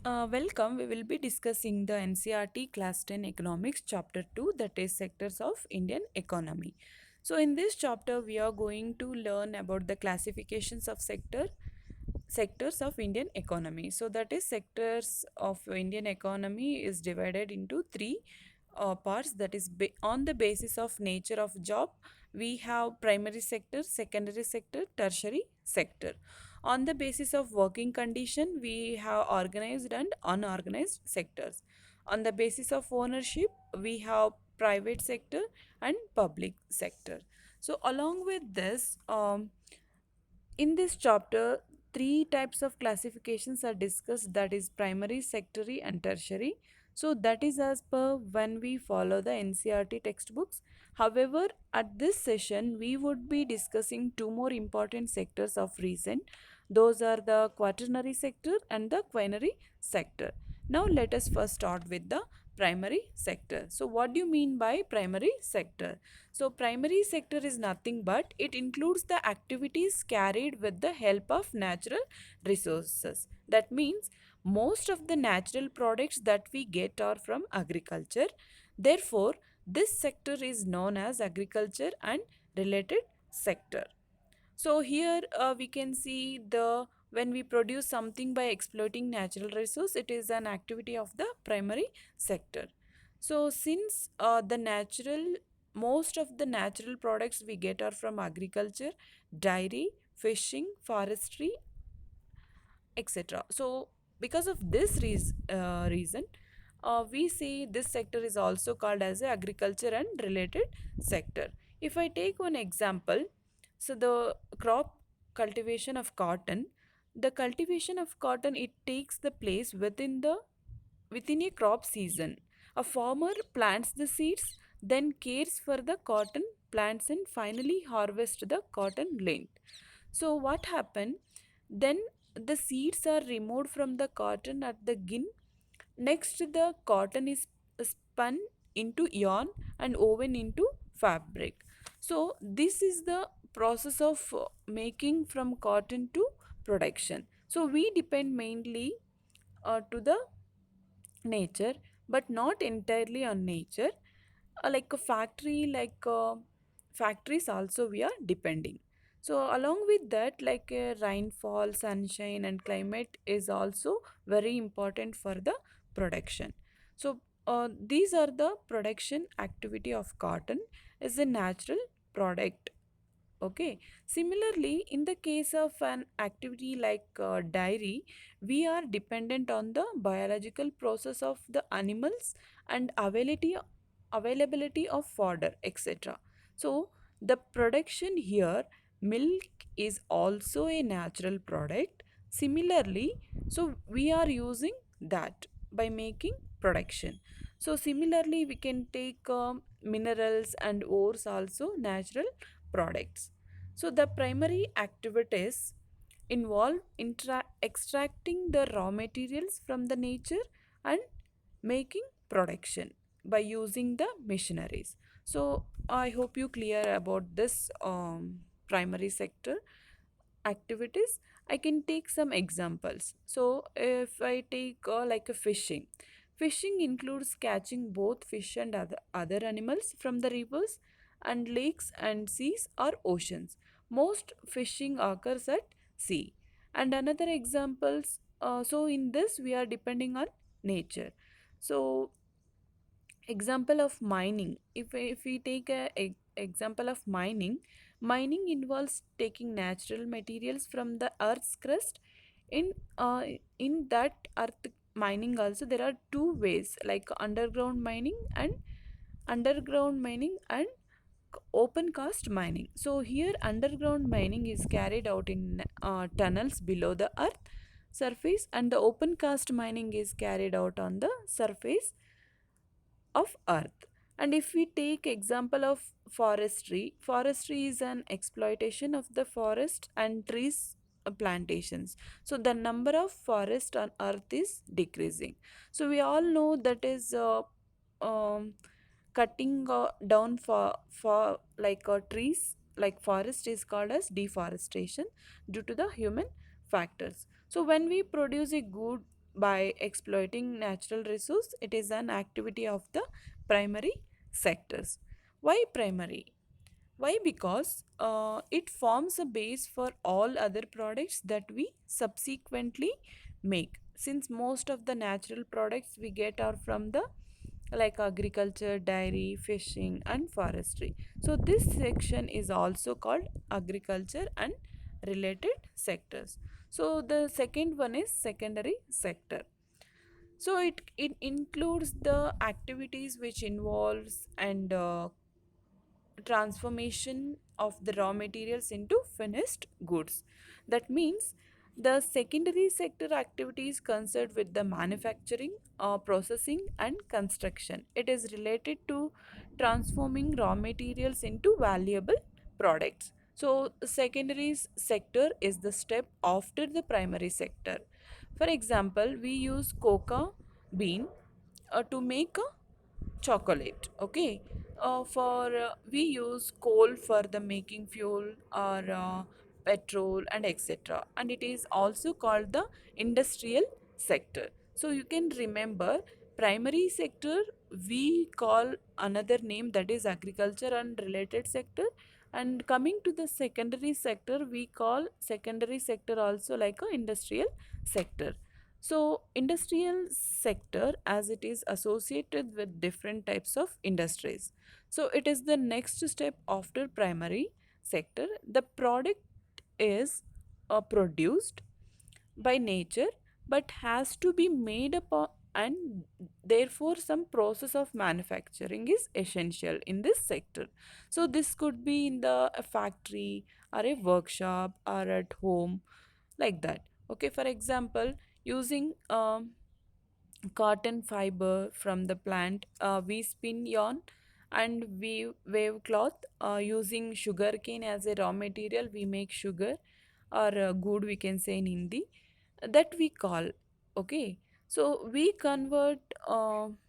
Welcome. We will be discussing the NCRT Class 10 Economics Chapter 2, that is Sectors of Indian Economy. So, in this chapter, we are going to learn about the classifications of sectors of Indian economy. So, that is sectors of Indian economy is divided into three parts. That is on the basis of nature of job, we have primary sector, secondary sector, tertiary sector. On the basis of working condition, we have organized and unorganized sectors. On the basis of ownership, we have private sector and public sector. So, along with this, in this chapter, three types of classifications are discussed, that is primary, secondary, and tertiary. So, that is as per when we follow the NCRT textbooks. However, at this session, we would be discussing two more important sectors of recent. Those are the quaternary sector and the quinary sector. Now, let us first start with the primary sector. So, what do you mean by primary sector? So, primary sector is nothing but it includes the activities carried with the help of natural resources. That means most of the natural products that we get are from agriculture. Therefore, this sector is known as agriculture and related sector. So here we can see the when we produce something by exploiting natural resource, it is an activity of the primary sector. So since the natural most of the natural products we get are from agriculture, dairy, fishing, forestry, etc. So because of this reason, we see this sector is also called as a agriculture and related sector. If I take one example, so the crop cultivation of cotton, the cultivation of cotton, it takes the place within a crop season. A farmer plants the seeds, then cares for the cotton plants and finally harvest the cotton lint. So what happened? Then the seeds are removed from the cotton at the gin. Next, the cotton is spun into yarn and woven into fabric. So this is the process of making from cotton to production. So we depend mainly to the nature, but not entirely on nature. Like a factory, factories also we are depending. So along with that, rainfall, sunshine, and climate is also very important for the production. So these are the production activity of cotton is a natural product. Okay. Similarly, in the case of an activity like dairy, we are dependent on the biological process of the animals and availability of fodder, etc. So, the production here, milk is also a natural product. Similarly, so we are using that by making production. So, similarly, we can take minerals and ores also natural products. So, the primary activities involve extracting the raw materials from the nature and making production by using the machineries. So, I hope you clear about this primary sector activities. I can take some examples. So if I take like a fishing, fishing includes catching both fish and other animals from the rivers and lakes and seas or oceans. Most fishing occurs at sea. And another examples, so in this we are depending on nature. So example of mining, if we take a example of mining, mining involves taking natural materials from the earth's crust. in uh, in that earth mining also there are two ways, like underground mining and open cast mining. So here underground mining is carried out in tunnels below the earth surface, and the open cast mining is carried out on the surface of earth. And if we take example of forestry, forestry is an exploitation of the forest and trees plantations. So the number of forest on earth is decreasing. So we all know that is um, cutting down for trees like forest is called as deforestation due to the human factors. So when we produce a good by exploiting natural resource, it is an activity of the primary sectors. Why primary? Why? Because it forms a base for all other products that we subsequently make. Since most of the natural products we get are from the like agriculture, dairy, fishing, and forestry. So this section is also called agriculture and related sectors. So the second one is secondary sector. So it includes the activities which involves and transformation of the raw materials into finished goods. That means the secondary sector activities concerned with the manufacturing, processing, and construction. It is related to transforming raw materials into valuable products. So, secondary sector is the step after the primary sector. For example, we use coca bean to make a chocolate. Okay, for we use coal for the making fuel or petrol and etc, and it is also called the industrial sector. So you can remember primary sector we call another name, that is agriculture and related sector, and coming to the secondary sector we call secondary sector also like a industrial sector. So, industrial sector as it is associated with different types of industries. So, it is the next step after primary sector. The product is produced by nature but has to be made up and therefore some process of manufacturing is essential in this sector. So, this could be in the a factory or a workshop or at home, like that. Okay, for example, using cotton fiber from the plant, we spin yarn and we wave cloth. Using sugarcane as a raw material, we make sugar or good, we can say in Hindi, that we call. Okay, so we convert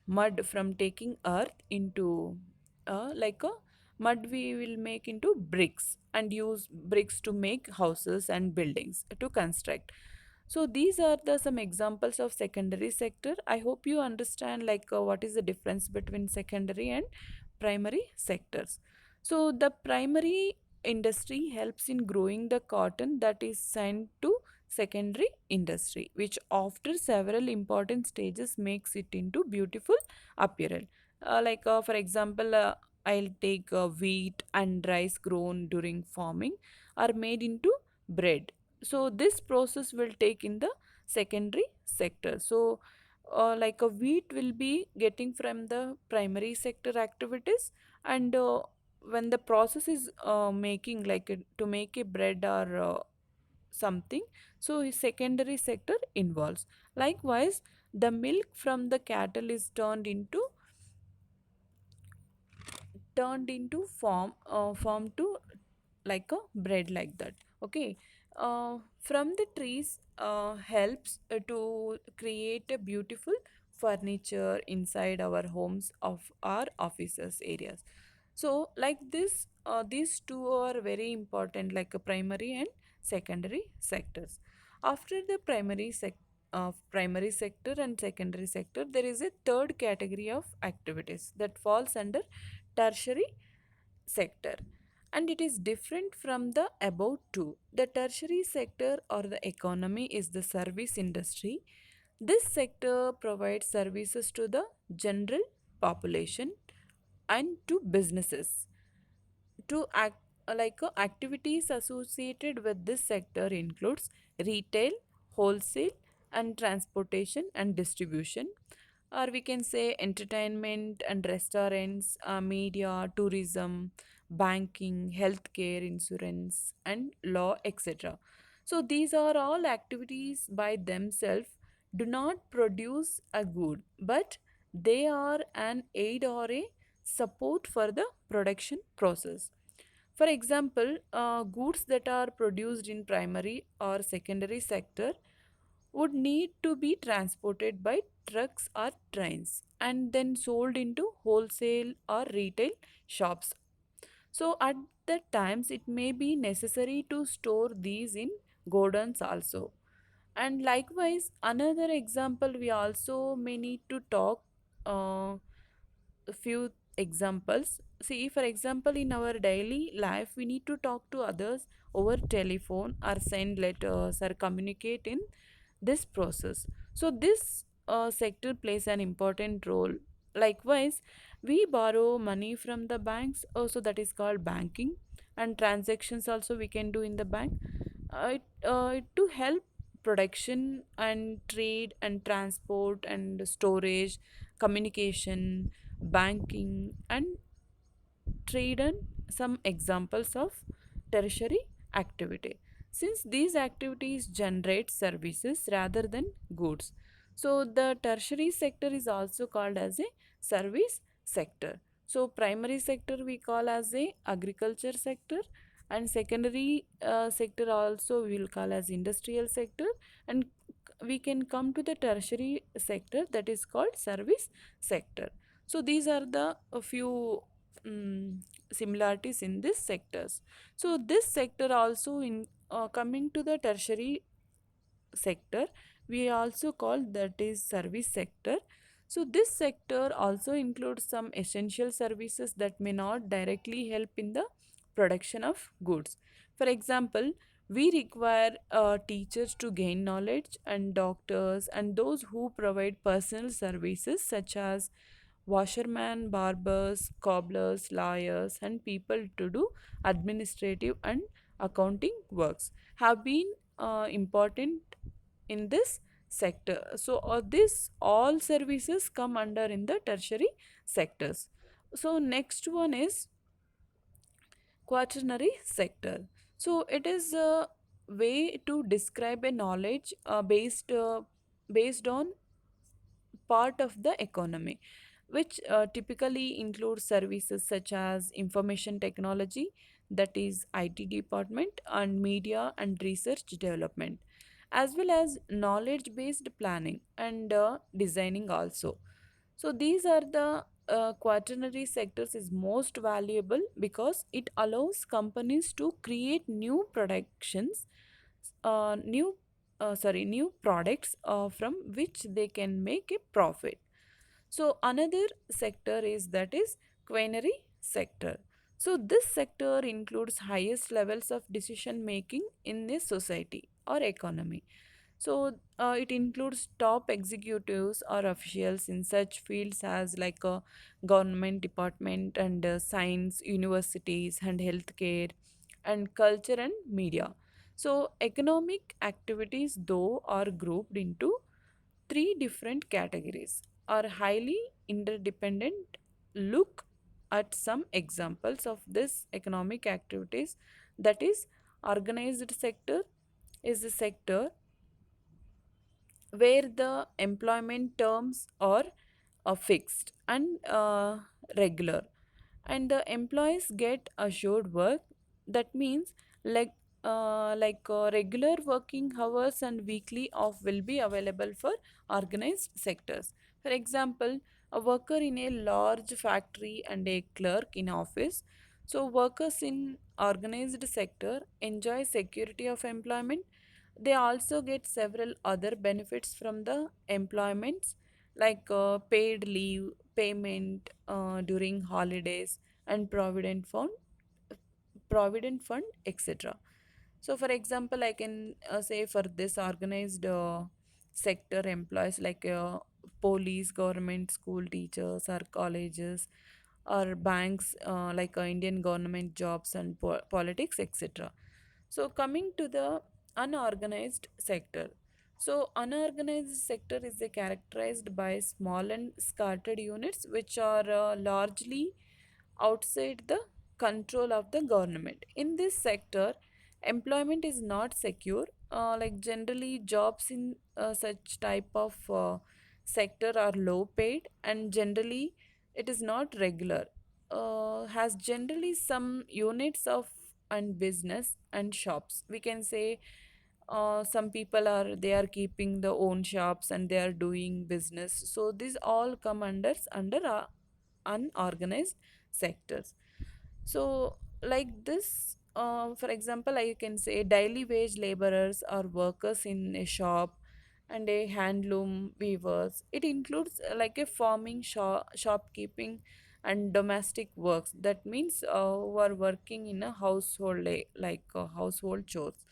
mud from taking earth into like a mud we will make into bricks and use bricks to make houses and buildings to construct. So these are the some examples of secondary sector. I hope you understand like what is the difference between secondary and primary sectors. So the primary industry helps in growing the cotton that is sent to secondary industry, which after several important stages makes it into beautiful apparel. For example, I'll take wheat and rice grown during farming are made into bread. So this process will take in the secondary sector. So like a wheat will be getting from the primary sector activities, and when the process is making like to make a bread or something, so a secondary sector involves. Likewise, the milk from the cattle is turned into form to like a bread, like that. Okay, from the trees helps to create a beautiful furniture inside our homes of our offices areas. So like this, these two are very important, like a primary and secondary sectors. After the primary sector and secondary sector, there is a third category of activities that falls under tertiary sector, and it is different from the above two. The tertiary sector or the economy is the service industry. This sector provides services to the general population and to businesses. To act activities associated with this sector includes retail, wholesale, and transportation and distribution, or we can say entertainment and restaurants, media, tourism, banking, healthcare, insurance, and law, etc. So these are all activities by themselves do not produce a good, but they are an aid or a support for the production process. For example, goods that are produced in primary or secondary sector would need to be transported by trucks or trains and then sold into wholesale or retail shops. So at that times it may be necessary to store these in godowns also. And likewise, another example we also may need to talk a few examples. See, for example, in our daily life, we need to talk to others over telephone or send letters or communicate in this process. So, this sector plays an important role. Likewise, we borrow money from the banks, also that is called banking, and transactions also we can do in the bank. To help production and trade and transport and storage, communication, banking, and trade, and some examples of tertiary activity. Since these activities generate services rather than goods, so the tertiary sector is also called as a service sector. So primary sector we call as a agriculture sector, and secondary sector also we will call as industrial sector, and we can come to the tertiary sector, that is called service sector. So these are the a few mm, similarities in these sectors. So this sector also in coming to the tertiary sector, we also call that is service sector. So this sector also includes some essential services that may not directly help in the production of goods. For example, we require teachers to gain knowledge, and doctors and those who provide personal services such as washerman, barbers, cobblers, lawyers, and people to do administrative and accounting works have been important in this sector. So this all services come under in the tertiary sectors. So next one is quaternary sector. So it is a way to describe a knowledge based on part of the economy, which typically includes services such as information technology, that is IT department, and media and research development, as well as knowledge based planning and designing also. So these are the quaternary sectors is most valuable because it allows companies to create new productions, new new products from which they can make a profit. So another sector is that is quinary sector. So this sector includes highest levels of decision making in a society or economy. So it includes top executives or officials in such fields as like a government department and science, universities and healthcare and culture and media. So economic activities though are grouped into three different categories, are highly interdependent. Look at some examples of this economic activities, that is organized sector is the sector where the employment terms are fixed and regular, and the employees get assured work. That means like regular working hours and weekly off will be available for organized sectors. For example, a worker in a large factory and a clerk in office. So workers in organized sector enjoy security of employment. They also get several other benefits from the employments, like paid leave, payment during holidays, and provident fund, etc. So for example, I can say for this organized sector employees like police, government, school teachers, or colleges, or banks like Indian government jobs and politics, etc. So coming to the unorganized sector. So unorganized sector is characterized by small and scattered units which are largely outside the control of the government. In this sector, employment is not secure. Like generally, jobs in such type of sector are low paid, and generally it is not regular. Has generally some units of and business and shops. We can say some people are they are keeping the own shops and they are doing business. So these all come under unorganized sectors. So like this, For example, I can say daily wage laborers or workers in a shop and a handloom weavers. It includes like a farming, shopkeeping, and domestic works. That means who are working in a household, like household chores.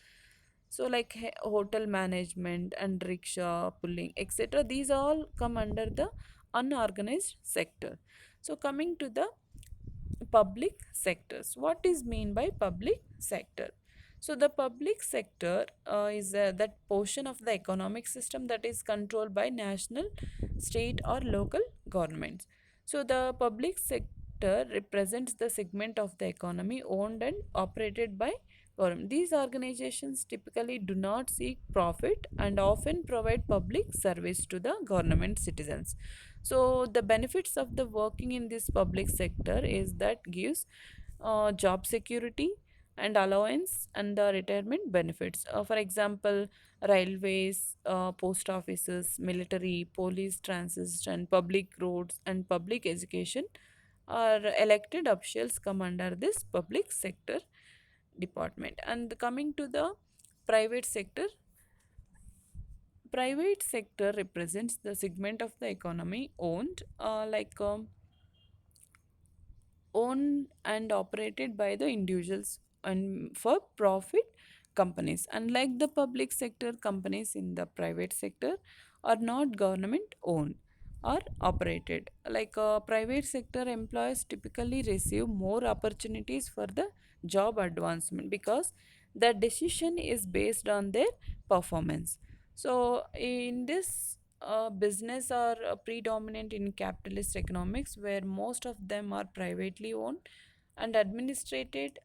So, like hotel management and rickshaw pulling, etc. These all come under the unorganized sector. So, coming to the public sectors. What is mean by public sector? So the public sector is that portion of the economic system that is controlled by national, state or local governments. So the public sector represents the segment of the economy owned and operated by government. These organizations typically do not seek profit and often provide public service to the government citizens. So the benefits of the working in this public sector is that gives job security and allowance and the retirement benefits. For example, railways, post offices, military, police, transit, and public roads and public education are elected officials come under this public sector department. And coming to the private sector, private sector represents the segment of the economy owned and operated by the individuals and for profit companies. Unlike the public sector, companies in the private sector are not government owned or operated. Like private sector employees typically receive more opportunities for the job advancement because the decision is based on their performance. So in this business are predominant in capitalist economics where most of them are privately owned and administrated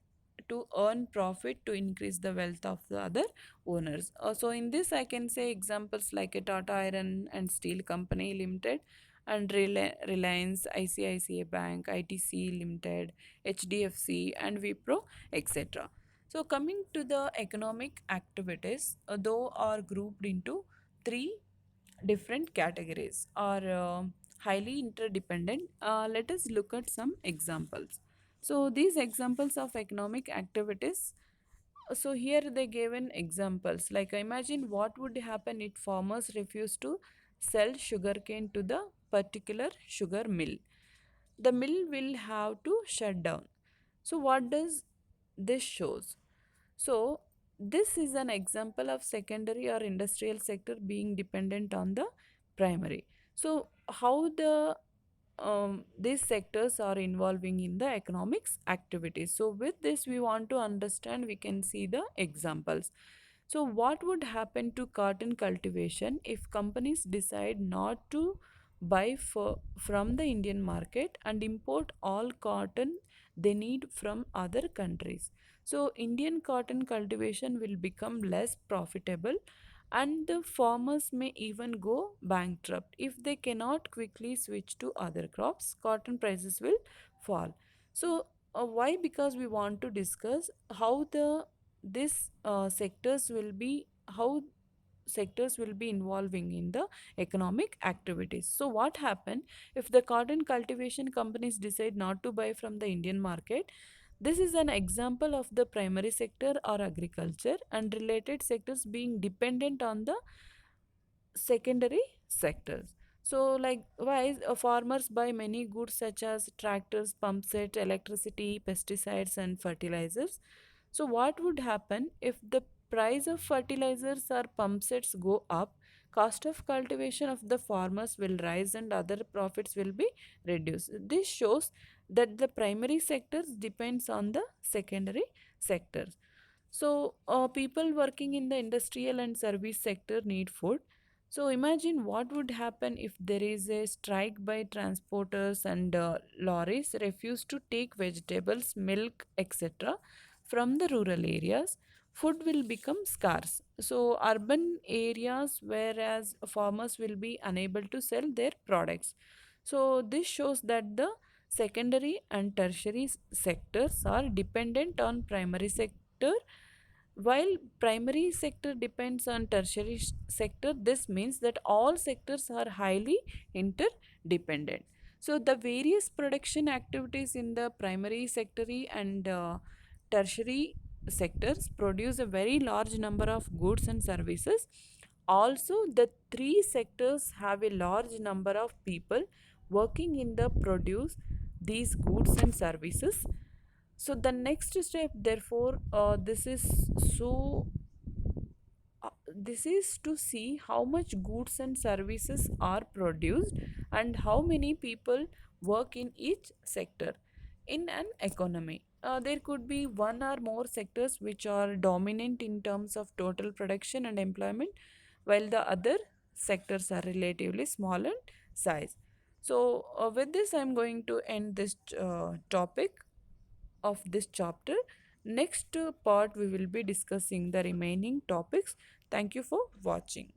to earn profit to increase the wealth of the other owners. So in this I can say examples like a Tata Iron and Steel Company Limited and Reliance, ICICI Bank, ITC Limited, HDFC and Wipro, etc. So coming to the economic activities, though are grouped into three different categories are highly interdependent. Let us look at some examples. So these examples of economic activities, so here they given examples like imagine what would happen if farmers refuse to sell sugarcane to the particular sugar mill. The mill will have to shut down. So what does this shows? So, this is an example of secondary or industrial sector being dependent on the primary. So, how the these sectors are involving in the economics activities. So, with this, we want to understand, we can see the examples. So, what would happen to cotton cultivation if companies decide not to buy from the Indian market and import all cotton they need from other countries? So, Indian cotton cultivation will become less profitable and the farmers may even go bankrupt. If they cannot quickly switch to other crops, cotton prices will fall. So, why? Because we want to discuss how the this sectors will be how sectors will be involving in the economic activities. So what happen if the cotton cultivation companies decide not to buy from the Indian market? This is an example of the primary sector or agriculture and related sectors being dependent on the secondary sectors. So, likewise, farmers buy many goods such as tractors, pump sets, electricity, pesticides, and fertilizers. So, what would happen if the price of fertilizers or pump sets go up? Cost of cultivation of the farmers will rise and other profits will be reduced. This shows that the primary sectors depends on the secondary sectors. So, people working in the industrial and service sector need food. So, imagine what would happen if there is a strike by transporters and lorries refuse to take vegetables, milk, etc. from the rural areas. Food will become scarce. So, urban areas, whereas farmers will be unable to sell their products. So, this shows that the secondary and tertiary sectors are dependent on primary sector. While primary sector depends on tertiary sector, this means that all sectors are highly interdependent. So the various production activities in the primary sector and tertiary sectors produce a very large number of goods and services. Also, the three sectors have a large number of people working in the produce these goods and services. So the next step, therefore, so this is to see how much goods and services are produced and how many people work in each sector in an economy. There could be one or more sectors which are dominant in terms of total production and employment, while the other sectors are relatively small in size. So, with this, I'm going to end this topic of this chapter. Next part, we will be discussing the remaining topics. Thank you for watching.